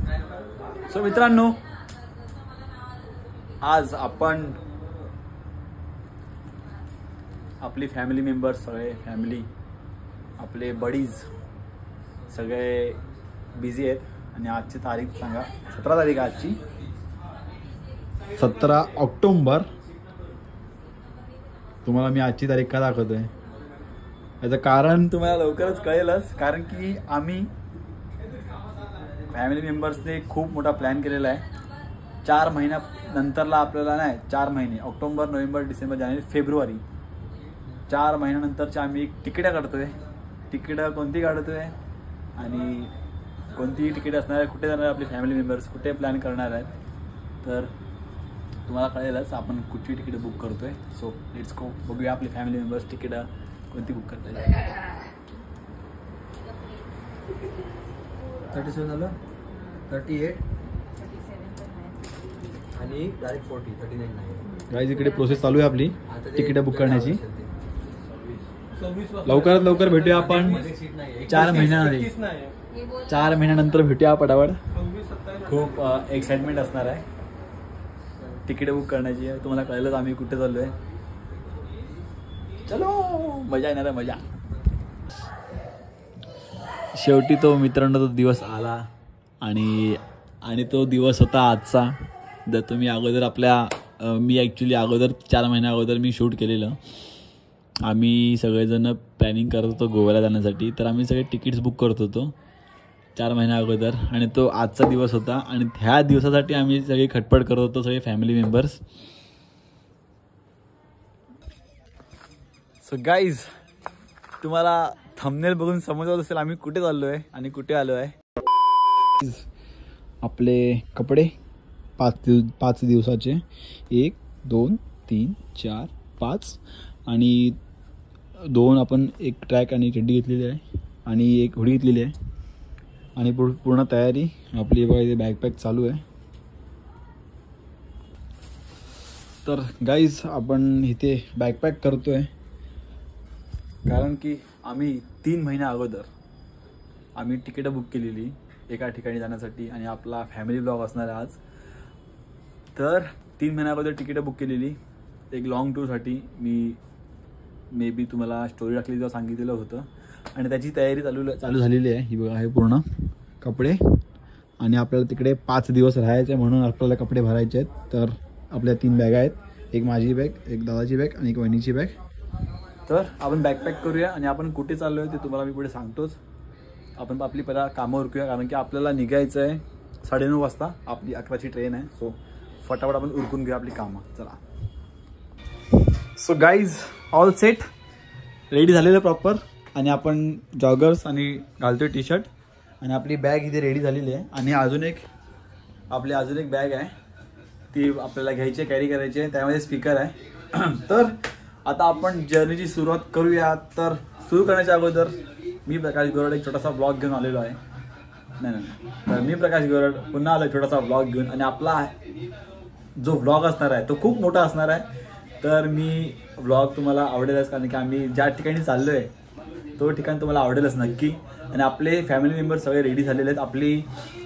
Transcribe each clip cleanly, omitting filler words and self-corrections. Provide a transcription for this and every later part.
So मित्रांनो, आज आपण आपली फॅमिली मेंबर्स सगळे फॅमिली आपले बडीज सगळे बिझी आहेत आणि आजची तारीख सांगा. 17 तारीख आजची, 17 ऑक्टोबर. तुम्हाला मी आजची तारीख का दाखवतोय याचं कारण तुम्हाला लवकरच कळेलच. कारण की आम्ही फॅमिली मेंबर्सने खूप मोठा प्लॅन केलेला आहे. 4 महिन्यानंतरला आपल्याला नाही, 4 महिने ऑक्टोबर, नोव्हेंबर, डिसेंबर, जानेवारी, फेब्रुवारी 4 महिन्यानंतरच्या आम्ही एक तिकीटं काढतोय. तिकीटं कोणती काढतोय आणि कोणती तिकीट असणार आहे, कुठे जाणार आपली फॅमिली मेंबर्स, कुठे प्लॅन करणार आहेत, तर तुम्हाला कळेलच आपण कुठची तिकीटं बुक करतोय. सो लेट्स गो, बघूया आपली फॅमिली मेंबर्स तिकीटं कोणती बुक करताय. 37 झालं, 38 आणि डायरेक्ट 40, 39 नाही. गाईज इकडे प्रोसेस चालू आहे आपली तिकीटं बुक करण्याची. लवकरात लवकर भेटूया आपण 4 महिन्यामध्ये. 4 महिन्यानंतर भेटूया पटापट. खूप एक्साइटमेंट असणार आहे तिकीट बुक करण्याची. तुम्हाला कळलंच आम्ही कुठे चाललोय. चलो, मजा येणार आहे, मजा. शेवटी तो मित्रांनो तो दिवस आला आणि तो दिवस होता आजचा. जर तुम्ही अगोदर मी ॲक्च्युली अगोदर 4 महिन्या अगोदर मी शूट केलेलं. आम्ही सगळेजण प्लॅनिंग करत होतो गोव्याला जाण्यासाठी. तर आम्ही सगळे तिकीट्स बुक करत होतो 4 महिन्या अगोदर आणि तो आजचा दिवस होता. आणि ह्या दिवसासाठी आम्ही सगळे खटपट करत होतो, सगळे फॅमिली मेंबर्स. सो गाईज, तुम्हाला थंबनेल बघून समजत असेल आम्ही कुठे चाललो आहे आणि कुठे आलो आहे. आपले कपडे 5 दिवसाचे, 1 2 3 4 5 आणि 2 आपण एक ट्रॅक आणि चड्डी घेतलेली आहे आणि एक हुडी घेतलेली आहे आणि पूर्ण तयारी आपली. बघा इथे बॅकपॅक चालू आहे. तर गाईज आपण इथे बॅकपॅक करतोय कारण की आम्ही 3 महिन्या अगोदर आम्ही तिकीटं बुक केलेली एका ठिकाणी जाण्यासाठी आणि आपला फॅमिली ब्लॉग असणार आहे आज. तर 3 महिन्या अगोदर तिकीटं बुक केलेली एक लॉंग टूरसाठी. मी मे बी तुम्हाला स्टोरी टाकली तेव्हा सांगितलेलं होतं आणि त्याची तयारी चालू झालेली आहे. ही बघा, हे पूर्ण कपडे आणि आपल्याला तिकडे 5 दिवस राहायचे आहे म्हणून आपल्याला कपडे भरायचे आहेत. तर आपल्या 3 बॅगा आहेत, एक माझी बॅग, एक दादाची बॅग आणि एक वहिनीची बॅग. तर आपण बॅकपॅक करूया आणि आपण कुठे चाललो आहे ते तुम्हाला मी पुढे सांगतोच. आपण आपली पहिला कामं उरकूया कारण की आपल्याला निघायचं आहे 9:30 वाजता. आपली 11ची ट्रेन आहे. सो फटाफट आपण उरकून घेऊया आपली कामं. चला. So guys, all set, ready झालेलं प्रॉपर. आणि आपण जॉगर्स आणि घालतोय टी शर्ट आणि आपली बॅग इथे रेडी झालेली आहे. आणि अजून एक बॅग आहे ती आपल्याला घ्यायची, कॅरी करायची आहे. त्यामध्ये स्पीकर आहे. तर आता आपण जर्नीची सुरुवात करूया. तर सुरू करण्याच्या अगोदर मी प्रकाश गोरड एक छोटासा ब्लॉग घेऊन आलेलो आहे. तर मी प्रकाश गोरड पुन्हा आलो छोटासा ब्लॉग घेऊन. आणि आपला जो ब्लॉग असणार आहे तो खूप मोठा असणार आहे. तर मी ब्लॉग तुम्हाला आवडेलच कारण की आम्ही ज्या ठिकाणी चाललो आहे तो ठिकाण तुम्हाला आवडेलच नक्की. आणि आपले फॅमिली मेंबर सगळे रेडी झालेले आहेत. आपली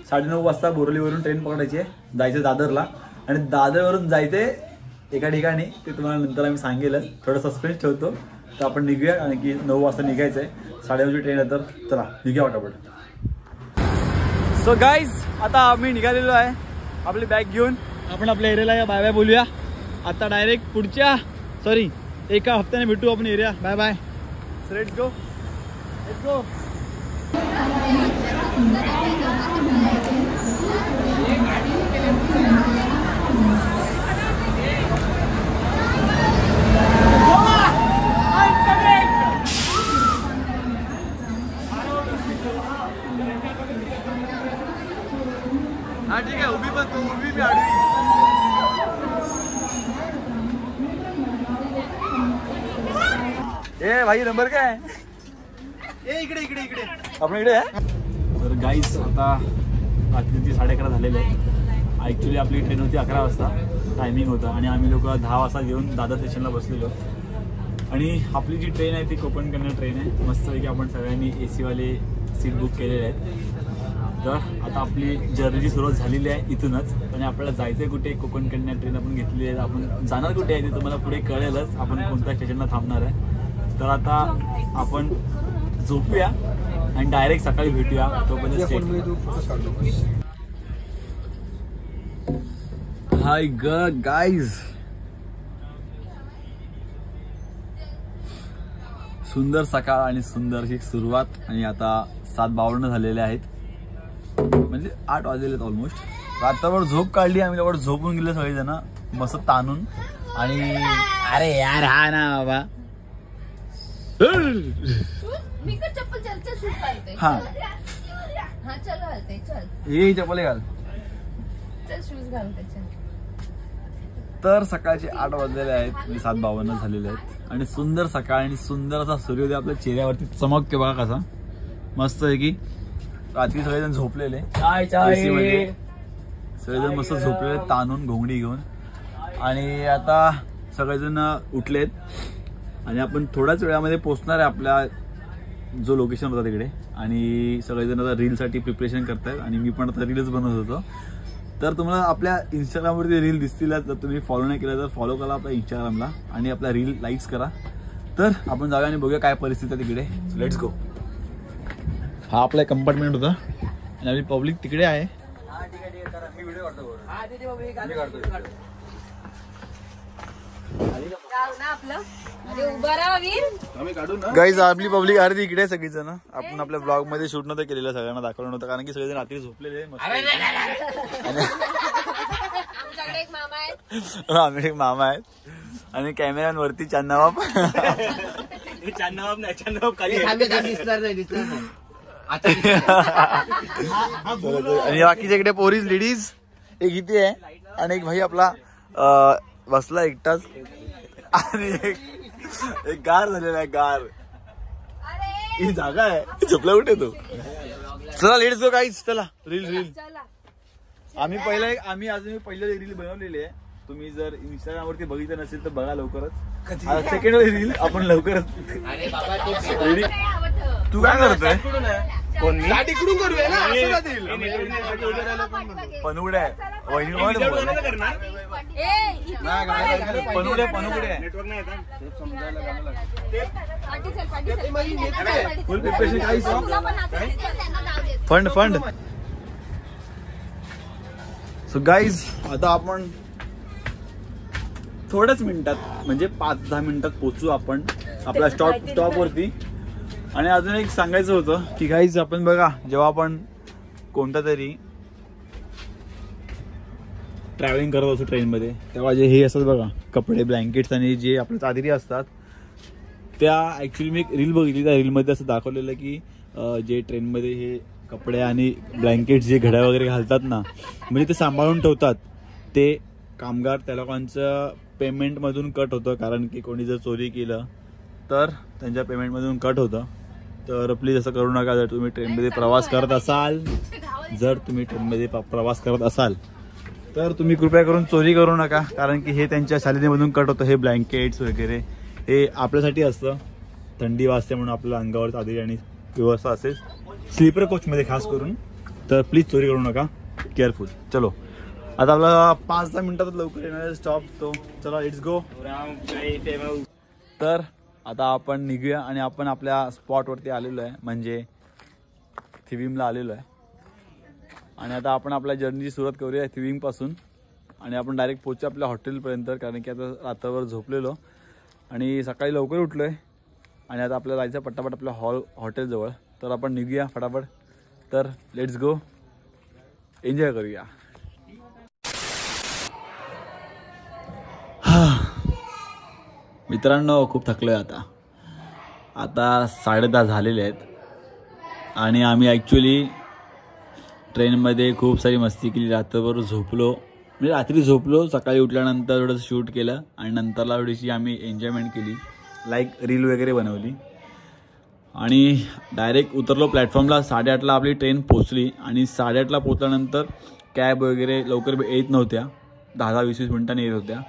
9:30 वाजता बोरिवलीवरून ट्रेन पकडायची आहे, जायचं दादरला. आणि दादरवरून जायचं एका ठिकाणी, ते तुम्हाला नंतर आम्ही सांगेलच. थोडं सस्पेन्स ठेवतो. तर आपण निघूया कारण की 9 वाजता निघायचं आहे, 9:30ची ट्रेन आहे. तर चला निघूया फटाफट. सो गाईज, आता आम्ही निघालेलो आहे आपली बॅग घेऊन. आपण आपल्या एरियाला बाय बाय बोलूया आता. डायरेक्ट पुढच्या एका हफ्त्याने भेटू आपण एरिया. Bye bye. Let's go, let's go. हा ठीक आहे, उभी पण तू, उभी मी आडवी. ए भाई, नंबर काय? इकडे इकडे इकडे आपण इकडे आहे. तर गाईस, आता रात्रीची 11:30 झालेले आहे. ॲक्च्युली आपली ट्रेन होती 11 वाजता टायमिंग होता आणि आम्ही लोक 10 वाजता घेऊन दादर स्टेशनला बसलेलो. आणि आपली जी ट्रेन आहे ती कोकण कन्या ट्रेन आहे. मस्तपैकी आपण सगळ्यांनी AC वाले सीट बुक केलेले आहेत. तर आता आपली जर्नीची सुरुवात झालेली आहे इथूनच. आणि आपल्याला जायचं आहे कुठे, कोकण कन्या ट्रेन आपण घेतली आहे. आपण जाणार कुठे आहे ते तुम्हाला पुढे कळेलच, आपण कोणत्या स्टेशनला थांबणार आहे. तर आता आपण झोपूया आणि डायरेक्ट सकाळी भेटूया. तोपर्यंत हाय गाईज, सुंदर सकाळ आणि सुंदरशी सुरुवात. आणि आता 7:52 झालेले आहेत, म्हणजे 8 वाजलेले आहेत ऑलमोस्ट. रात्रभर झोप काढली आम्ही, लवकर झोपून गेले सगळेजण मस्त ताणून. आणि अरे यार हा ना बाबा, हा हे चप्पल घाल. तर सकाळचे 8 वाजलेले आहेत, म्हणजे 7:52 झालेले आहेत. आणि सुंदर सकाळ आणि सुंदर असा सूर्योदय आपल्या चेहऱ्यावरती चमकते बघा कसा मस्त आहे की. रात्री सगळेजण झोपलेले, सगळेजण मस्त झोपलेले ताणून घोंगडी घेऊन. आणि आता सगळेजण उठलेत आणि आपण थोड्याच वेळामध्ये पोहोचणार आहे आपल्या जो लोकेशन होता तिकडे. आणि सगळेजण आता रीलसाठी प्रिपरेशन करतायत आणि मी पण आता रीलच बनवत होतो. तर तुम्हाला आपल्या इंस्टाग्रामवरती रील दिसतीलच, तर तुम्ही फॉलो नाही केलं तर फॉलो करा आपल्या इंस्टाग्रामला आणि आपल्या रील लाईक्स करा. तर आपण जाऊया आणि बघूया काय परिस्थिती आहे तिकडे. Let's go. हा आपला कंपार्टमेंट होता आणि आपली पब्लिक तिकडे आहे. गाईज आपली पब्लिक अर्धी इकडे सगळी जण. आपण आपल्या ब्लॉग मध्ये शूट नव्हतं केलेलं, सगळ्यांना दाखवलं नव्हतं कारण की सगळेजण रात्री झोपलेले. आम्ही एक मामा आहेत आणि कॅमेऱ्यांवरती चांदनवाब. आणि बाकीच्या इकडे पोरीज लेडीज एक इथे आहे आणि एक भाई आपला बसला एकटाच. आणि एक गार झालेला आहे, गार ही जागा आहे. झोपला कुठे तो. चला लेट्स गो गाईज, चला रील. आम्ही अजून पहिलं रील बनवलेली आहे. तुम्ही जर इंस्टाग्राम वरती बघितलं नसेल तर बघा लवकरच. सेकंड रील आपण लवकरच. तू काय करतोय? पनुगडे आहे फुल प्रिपरेशन. फंड. सो गाईज आता आपण थोड्याच मिनिटात म्हणजे 5-10 मिनिटात पोहोचू आपण आपल्या स्टॉप वरती. आणि अजून एक सांगायचं होतं की गाईज आपण बघा, जेव्हा आपण कोणता तरी ट्रॅव्हलिंग करत असतो ट्रेनमध्ये, तेव्हा जे हे असतात बघा कपडे, ब्लँकेट्स आणि जे आपल्या चादरी असतात त्या ऍक्च्युली मी एक रील बघितली. त्या रीलमध्ये असं दाखवलेलं की जे ट्रेनमध्ये हे कपडे आणि ब्लँकेट जे घड्या वगैरे घालतात ना, म्हणजे ते सांभाळून ठेवतात, ते कामगार त्या लोकांचं पेमेंटमधून कट होतं. कारण की कोणी जर चोरी केलं तर त्यांच्या पेमेंटमधून कट होतं. तर प्लीज असं करू नका. जर तुम्ही ट्रेनमध्ये प्रवास करत असाल तर तुम्ही कृपया करून चोरी करू नका. कारण की हे त्यांच्या सॅलरीमधून कट होतं. हे ब्लँकेट्स वगैरे हे आपल्यासाठी असतं. थंडी वाजते म्हणून आपल्या अंगावर चादरी आणि व्यवस्था असेल स्लीपर कोचमध्ये खास करून. तर प्लीज चोरी करू नका, केअरफुल. चलो आता आपला 5-10 मिनिटात लवकर येणार स्टॉप तो. चला लेट्स गो. तर आता आपण निघूया आणि आपण आपल्या स्पॉटवरती आलेलो आहे, म्हणजे थिविमला आलेलो आहे. आणि आता आपण आपल्या जर्नीची सुरुवात करूया थिविमपासून आणि आपण डायरेक्ट पोहोचू आपल्या हॉटेलपर्यंत. कारण की आता रात्रभर झोपलेलो आणि सकाळी लवकर उठलो आहे आणि आता आपल्याला जायचं पटापट आपल्या हॉटेलजवळ. तर आपण निघूया फटाफट. तर लेट्स गो, एन्जॉय करूया. मित्रांनो खूप थकलोय आता 10:30 झालेले आहेत आणि आम्ही ॲक्च्युली ट्रेनमध्ये खूप सारी मस्ती केली. रात्रभर झोपलो, म्हणजे रात्री झोपलो, सकाळी उठल्यानंतर थोडंसं शूट केलं आणि नंतरला थोडीशी आम्ही एन्जॉयमेंट केली, लाईक रील वगैरे बनवली. आणि डायरेक्ट उतरलो प्लॅटफॉर्मला. 8:30ला आपली ट्रेन पोचली आणि 8:30ला पोचल्यानंतर कॅब वगैरे लवकर येत नव्हत्या, 10-20 मिनिटांनी येत होत्या.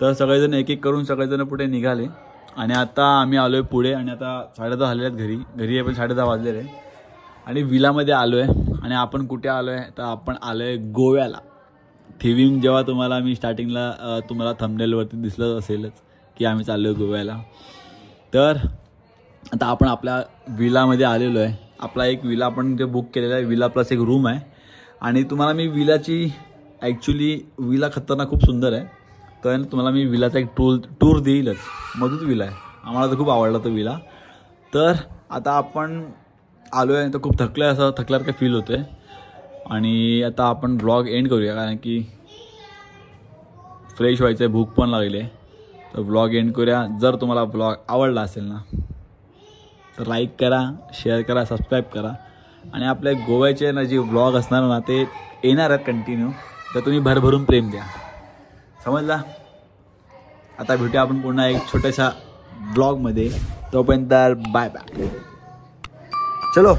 तर सगळेजण एक एक करून सगळेजण पुढे निघाले आणि आता आम्ही आलोय पुढे. आणि आता 10:30 झालेले आहेत घरी यायला 10:30 वाजलेले. आणि विलामध्ये आलो आहे. आणि आपण कुठे आलो आहे तर आपण आलो आहे गोव्याला. थीम जेव्हा तुम्हाला मी स्टार्टिंगला तुम्हाला थंबनेलवरती दिसलं असेलच की आम्ही चाललो आहे गोव्याला. तर आता आपण आपल्या विलामध्ये आलेलो आहे. आपला एक विला आपण जे बुक केलेला आहे, विला प्लस एक रूम आहे. आणि तुम्हाला मी विलाची ॲक्च्युली विला खतरनाक खूप सुंदर आहे. तर तुम्हाला मी विलाचा एक टूर देईलच. मधूच विला आहे, आम्हाला तर खूप आवडला तो विला. तर आता आपण आलो आहे तर खूप थकल्यासारखं फील होतं आहे. आणि आता आपण ब्लॉग एंड करूया कारण की फ्रेश व्हायचं आहे, भूक पण लागली आहे. तर ब्लॉग एंड करूया. जर तुम्हाला ब्लॉग आवडला असेल ना तर लाईक करा, शेअर करा, सबस्क्राईब करा. आणि आपल्या गोव्याचे ना जे ब्लॉग असणार ना ते येणार आहेत कंटिन्यू. तर तुम्ही भरभरून प्रेम द्या, समजला. आता भेटूया आपण पुन्हा एक छोट्याशा ब्लॉगमध्ये. तोपर्यंत बाय बाय. चलो.